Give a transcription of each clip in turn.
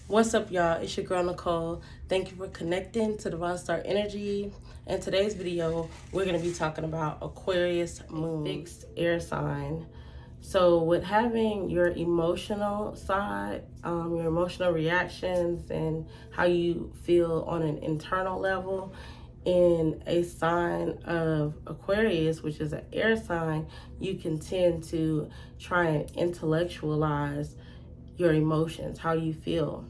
What's up, y'all? It's your girl Nicole. Thank you for connecting to Divine Star Energy. In today's video, we're going to be talking about Aquarius moon, fixed air sign. So with having your emotional side, your emotional reactions and how you feel on an internal level in a sign of Aquarius, which is an air sign, you can tend to try and intellectualize your emotions, how you feel,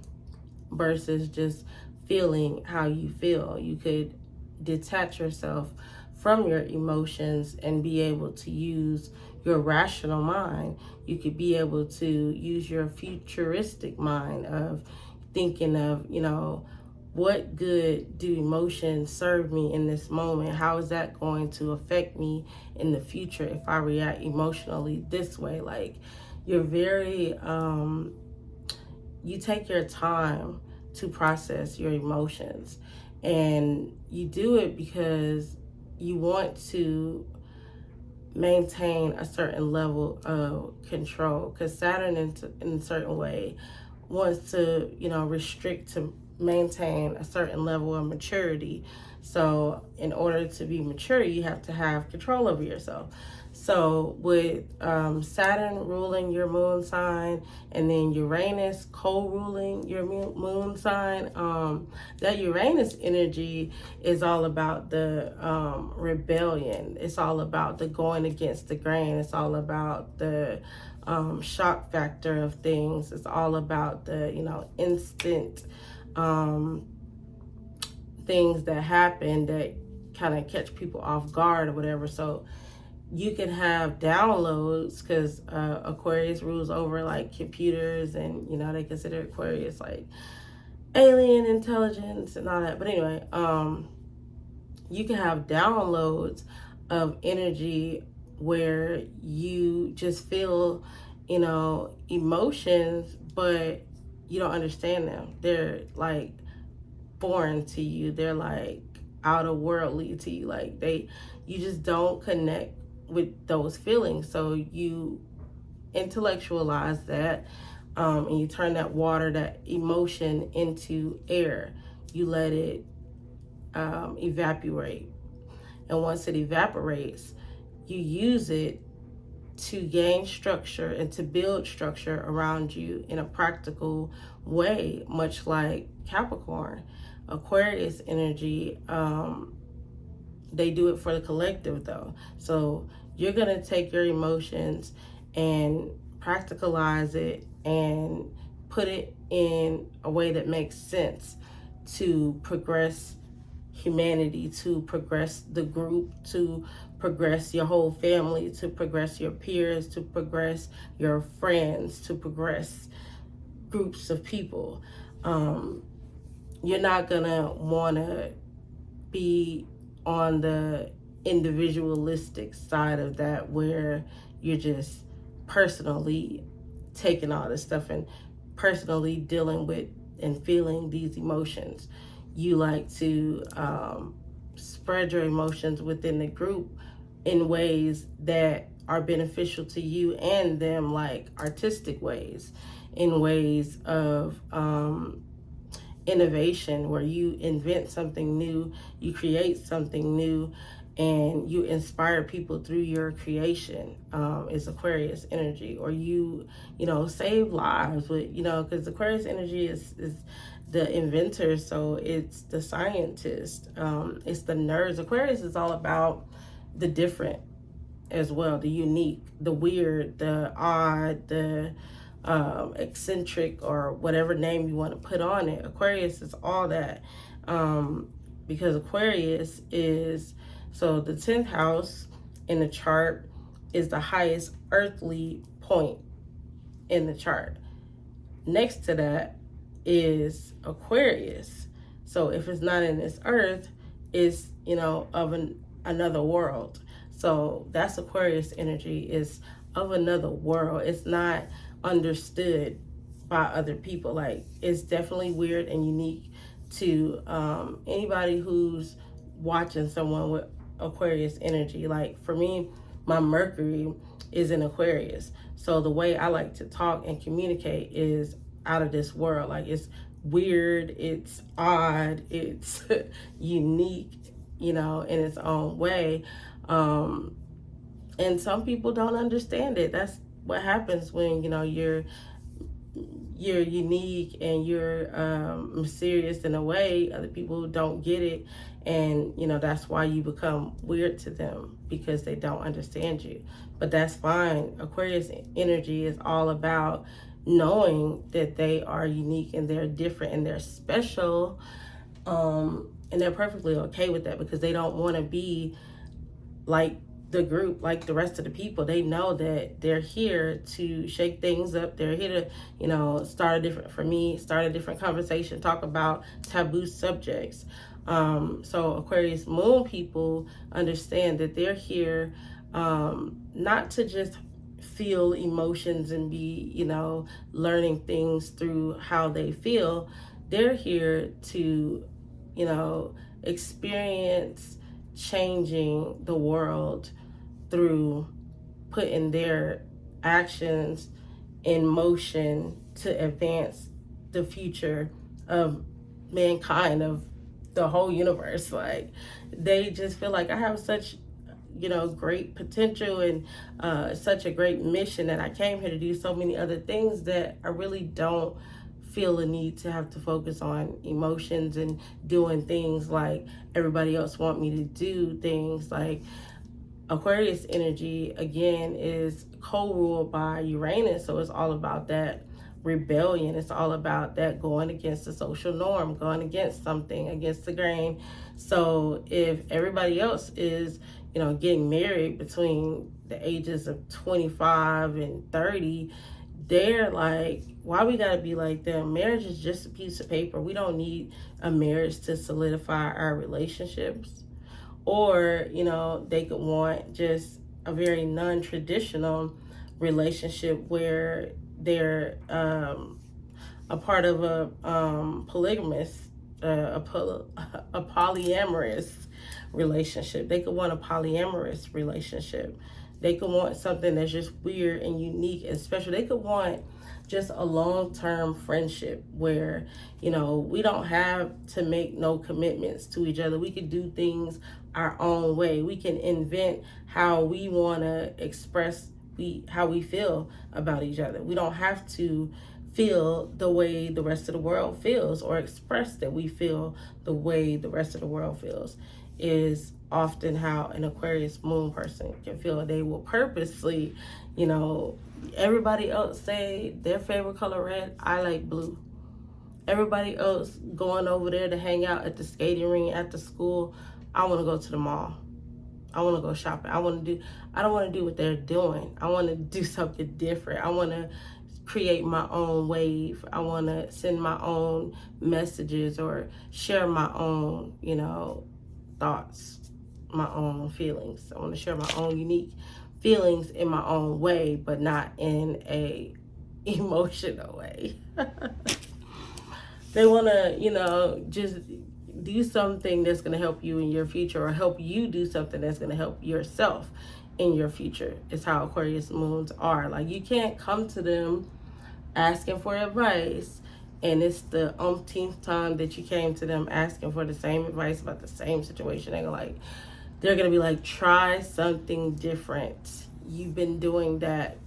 versus just feeling how you feel. You could detach yourself from your emotions and be able to use your rational mind. You could be able to use your futuristic mind of thinking of, what good do emotions serve me in this moment? How is that going to affect me in the future if I react emotionally this way? Like, you're very, you take your time to process your emotions, and you do it because you want to maintain a certain level of control, because Saturn in a certain way wants to restrict to maintain a certain level of maturity. So in order to be mature, you have to have control over yourself. So with Saturn ruling your moon sign, and then Uranus co-ruling your moon sign, that Uranus energy is all about the rebellion. It's all about the going against the grain. It's all about the shock factor of things. It's all about the instant things that happen that kind of catch people off guard or whatever. So you can have downloads, because Aquarius rules over like computers, and they consider Aquarius like alien intelligence and all that. But anyway, you can have downloads of energy where you just feel emotions, but you don't understand them. They're like foreign to you. They're like out of worldly to you. Like you just don't connect with those feelings. So you intellectualize that, and you turn that water, that emotion, into air. You let it evaporate. And once it evaporates, you use it to gain structure and to build structure around you in a practical way, much like Capricorn. Aquarius energy, they do it for the collective though. So you're gonna take your emotions and practicalize it and put it in a way that makes sense to progress humanity, to progress the group, to progress your whole family, to progress your peers, to progress your friends, to progress groups of people. You're not gonna wanna be on the individualistic side of that, where you're just personally taking all this stuff and personally dealing with and feeling these emotions. You like to spread your emotions within the group in ways that are beneficial to you and them, like artistic ways, in ways of innovation, where you invent something new, you create something new, and you inspire people through your creation. Is Aquarius energy. Or you save lives with, because Aquarius energy is the inventor, so it's the scientist, it's the nerds. Aquarius is all about the different as well, the unique, the weird, the odd, the eccentric, or whatever name you want to put on it. Aquarius is all that, because Aquarius is, so the 10th house in the chart is the highest earthly point in the chart. Next to that is Aquarius. So if it's not in this earth, it's of another world. So that's Aquarius energy, is of another world. It's not understood by other people. Like, it's definitely weird and unique to anybody who's watching someone with Aquarius energy. Like, for me, my Mercury is in Aquarius, so the way I like to talk and communicate is out of this world. Like, it's weird, it's odd, it's unique, you know, in its own way. And some people don't understand it. That's what happens when, you know, you're unique and you're mysterious in a way. Other people don't get it, and you know that's why you become weird to them, because they don't understand you. But that's fine. Aquarius energy is all about knowing that they are unique and they're different and they're special, and they're perfectly okay with that, because they don't want to be like the group, like the rest of the people. They know that they're here to shake things up. They're here to, you know, start a different conversation, talk about taboo subjects. So Aquarius moon people understand that they're here not to just feel emotions and be, you know, learning things through how they feel. They're here to, you know, experience changing the world through putting their actions in motion to advance the future of mankind, of the whole universe. Like, they just feel like I have such, you know, great potential and such a great mission that I came here to do so many other things that I really don't feel a need to have to focus on emotions and doing things like everybody else want me to do things. Like, Aquarius energy, again, is co-ruled by Uranus, so it's all about that rebellion. It's all about that going against the social norm, going against something, against the grain. So if everybody else is, you know, getting married between the ages of 25 and 30, they're like, why we gotta be like them? Marriage is just a piece of paper. We don't need a marriage to solidify our relationships. Or, you know, they could want just a very non-traditional relationship where they're a part of a polygamous, a polyamorous relationship. They could want a polyamorous relationship. They could want something that's just weird and unique and special. They could want just a long-term friendship where, you know, we don't have to make no commitments to each other. We could do things our own way. We can invent how we want to express how we feel about each other. We don't have to feel the way the rest of the world feels, or express that we feel the way the rest of the world feels, is often how an Aquarius moon person can feel. They will purposely, you know, everybody else say their favorite color red, I like blue. Everybody else going over there to hang out at the skating rink after school, I want to go to the mall. I want to go shopping. I don't want to do what they're doing. I want to do something different. I want to create my own wave. I want to send my own messages or share my own, you know, thoughts, my own feelings. I want to share my own unique feelings in my own way, but not in a emotional way. They want to, you know, just do something that's going to help you in your future, or help you do something that's going to help yourself in your future. Is how Aquarius moons are. Like, you can't come to them asking for advice, and it's the umpteenth time that you came to them asking for the same advice about the same situation. They're gonna be like, try something different. You've been doing that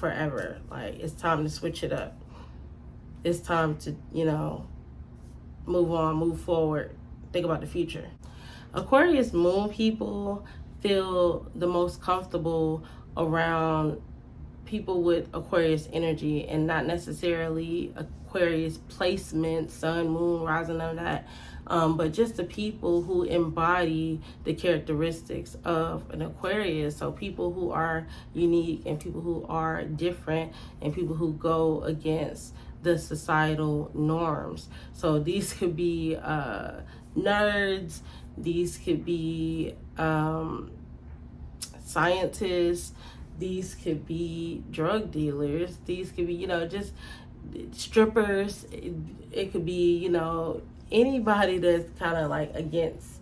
forever. Like, it's time to switch it up. It's time to, you know, move on, move forward, think about the future. Aquarius moon people feel the most comfortable around people with Aquarius energy, and not necessarily Aquarius placement, sun, moon, rising, none of that, but just the people who embody the characteristics of an Aquarius. So people who are unique, and people who are different, and people who go against the societal norms. So these could be nerds, these could be scientists, these could be drug dealers, these could be, you know, just strippers. It could be, you know, anybody that's kind of like against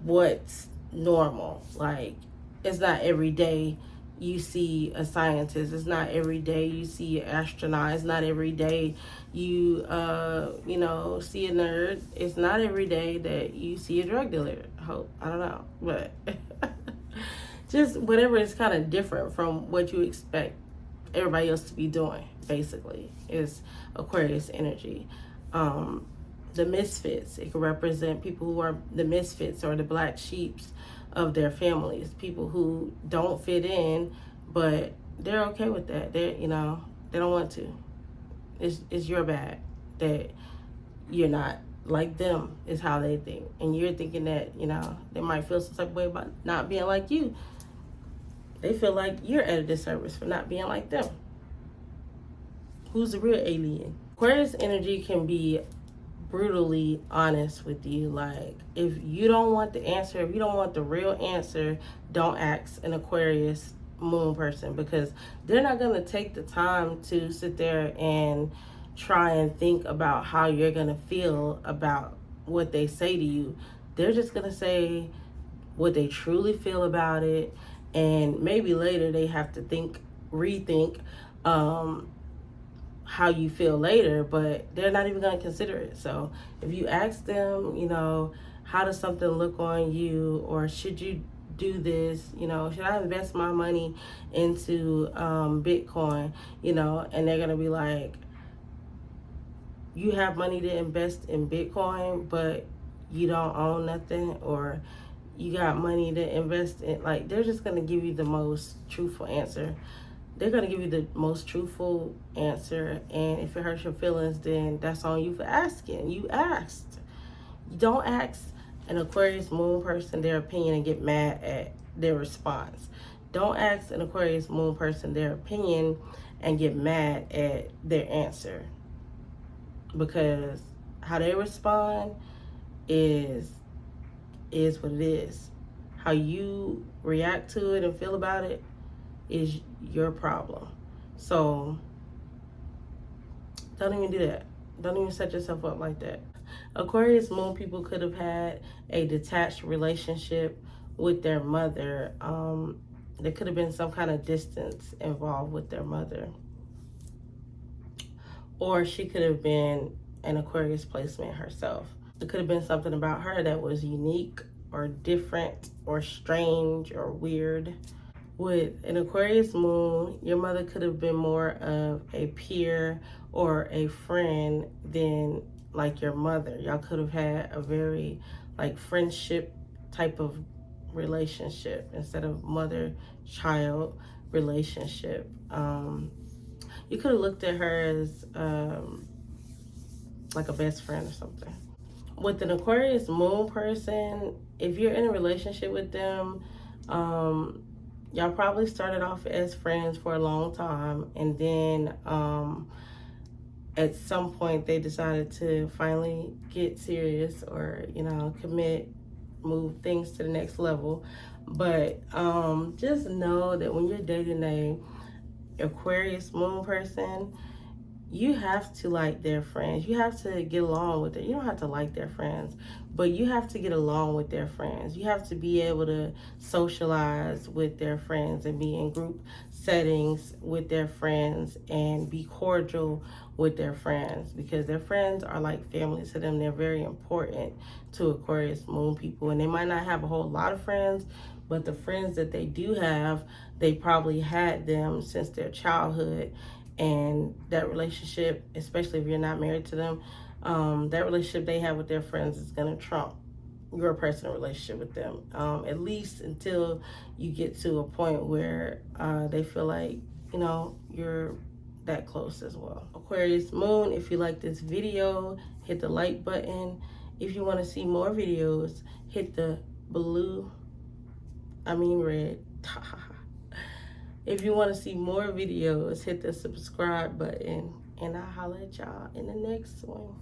what's normal. Like, it's not every day you see a scientist. It's not every day you see an astronaut. It's not every day you you know, see a nerd. It's not every day that you see a drug dealer. I don't know, but just whatever is kind of different from what you expect everybody else to be doing, basically, is Aquarius energy. The misfits, it can represent people who are the misfits or the black sheeps of their families, people who don't fit in, but they're okay with that. They, you know, they don't want to. It's your bad that you're not like them, is how they think, and you're thinking that, you know, they might feel some type of way about not being like you. They feel like you're at a disservice for not being like them. Who's the real alien? Aquarius energy can be brutally honest with you. Like, if you don't want the answer, if you don't want the real answer, don't ask an Aquarius moon person, because they're not going to take the time to sit there and try and think about how you're going to feel about what they say to you. They're just going to say what they truly feel about it, and maybe later they have to rethink how you feel later, but they're not even going to consider it. So if you ask them, you know, how does something look on you, or should you do this, you know, should I invest my money into Bitcoin, you know, and they're going to be like, you have money to invest in Bitcoin, but you don't own nothing, or you got money to invest in, like, they're just going to give you the most truthful answer. They're going to give you the most truthful answer, and if it hurts your feelings, then that's on you for asking. You asked. You don't ask an Aquarius moon person their opinion and get mad at their response. Don't ask an Aquarius moon person their opinion and get mad at their answer, because how they respond is what it is. How you react to it and feel about it is your problem. So don't even do that. Don't even set yourself up like that. Aquarius moon people could have had a detached relationship with their mother. There could have been some kind of distance involved with their mother. Or she could have been an Aquarius placement herself. It could have been something about her that was unique or different or strange or weird. With an Aquarius moon, your mother could have been more of a peer or a friend than like your mother. Y'all could have had a very like friendship type of relationship instead of mother-child relationship. You could have looked at her as like a best friend or something. With an Aquarius moon person, if you're in a relationship with them, y'all probably started off as friends for a long time, and then at some point they decided to finally get serious, or, you know, commit, move things to the next level. But just know that when you're dating a Aquarius moon person, you have to like their friends. You have to get along with it. You don't have to like their friends, but you have to get along with their friends. You have to be able to socialize with their friends and be in group settings with their friends and be cordial with their friends, because their friends are like family to them. They're very important to Aquarius moon people, and they might not have a whole lot of friends, but the friends that they do have, they probably had them since their childhood. And that relationship, especially if you're not married to them, that relationship they have with their friends is going to trump your personal relationship with them, at least until you get to a point where they feel like, you know, you're that close as well. Aquarius moon, if you like this video, hit the like button. If you want to see more videos, hit the red. If you want to see more videos, hit the subscribe button, and I'll holler at y'all in the next one.